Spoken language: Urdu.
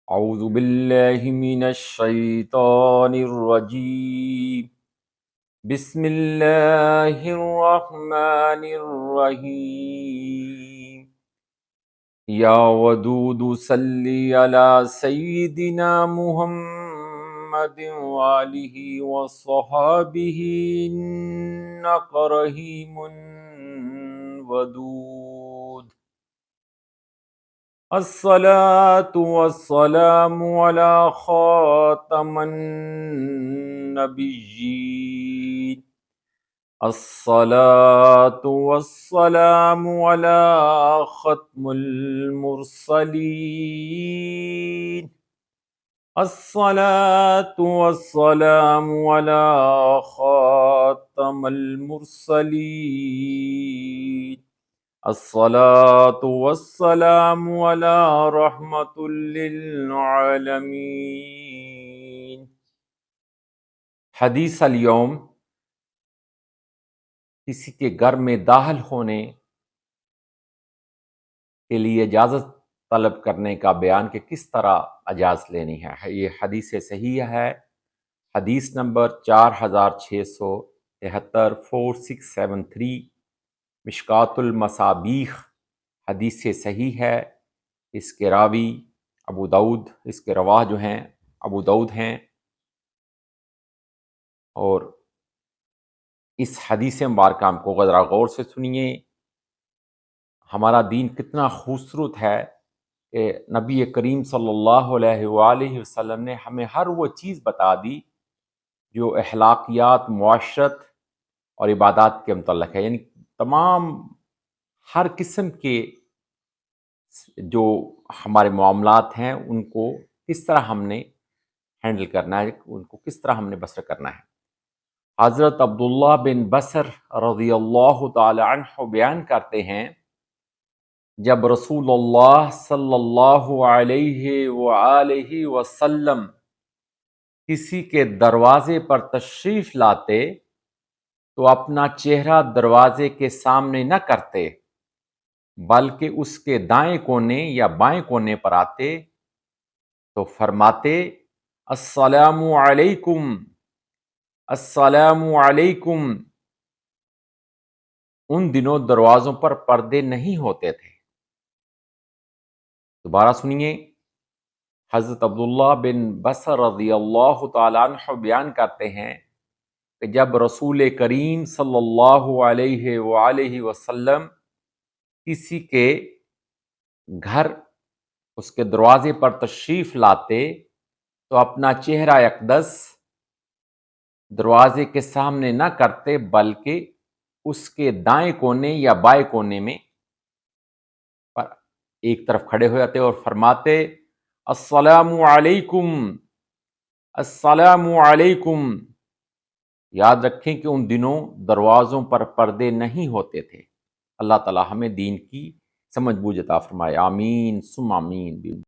اعوذ باللہ من الشیطان الرجیم بسم اللہ الرحمن الرحیم یا ودود صلی علی سیدنا محمد وآلہ وصحابہ انک رحیم ودود الصلاة والسلام على خاتم النبيين الصلاة والسلام على ختم المرسلين الصلاة والسلام على خاتم المرسلين الصلاة والسلام على رحمت للعالمین۔ حدیث اليوم کسی کے گھر میں داخل ہونے کے لیے اجازت طلب کرنے کا بیان کہ کس طرح اجازت لینی ہے۔ یہ حدیث صحیح ہے، حدیث نمبر 4673 4673 مشکات المصابیح حدیث سے صحیح ہے۔ اس کے راوی ابو داؤد، اس کے رواہ جو ہیں ابو داؤد ہیں، اور اس حدیث مبارکہ کو ذرا غور سے سنیے۔ ہمارا دین کتنا خوبصورت ہے کہ نبی کریم صلی اللہ علیہ وآلہ وسلم نے ہمیں ہر وہ چیز بتا دی جو اخلاقیات، معاشرت اور عبادات کے متعلق ہے، یعنی تمام ہر قسم کے جو ہمارے معاملات ہیں ان کو کس طرح ہم نے ہینڈل کرنا ہے، ان کو کس طرح ہم نے بسر کرنا ہے۔ حضرت عبداللہ بن بسر رضی اللہ تعالی عنہ بیان کرتے ہیں، جب رسول اللہ صلی اللہ علیہ وآلہ وسلم کسی کے دروازے پر تشریف لاتے تو اپنا چہرہ دروازے کے سامنے نہ کرتے، بلکہ اس کے دائیں کونے یا بائیں کونے پر آتے تو فرماتے السلام علیکم السلام علیکم۔ ان دنوں دروازوں پر پردے نہیں ہوتے تھے۔ دوبارہ سنیے، حضرت عبداللہ بن بسر رضی اللہ تعالیٰ عنہ بیان کرتے ہیں کہ جب رسول کریم صلی اللہ علیہ وآلہ وسلم کسی کے گھر اس کے دروازے پر تشریف لاتے تو اپنا چہرہ اقدس دروازے کے سامنے نہ کرتے، بلکہ اس کے دائیں کونے یا بائیں کونے میں پر ایک طرف کھڑے ہو جاتے اور فرماتے السلام علیکم السلام علیکم۔ یاد رکھیں کہ ان دنوں دروازوں پر پردے نہیں ہوتے تھے۔ اللہ تعالی ہمیں دین کی سمجھ بوجھ عطا فرمائے، آمین ثم آمین۔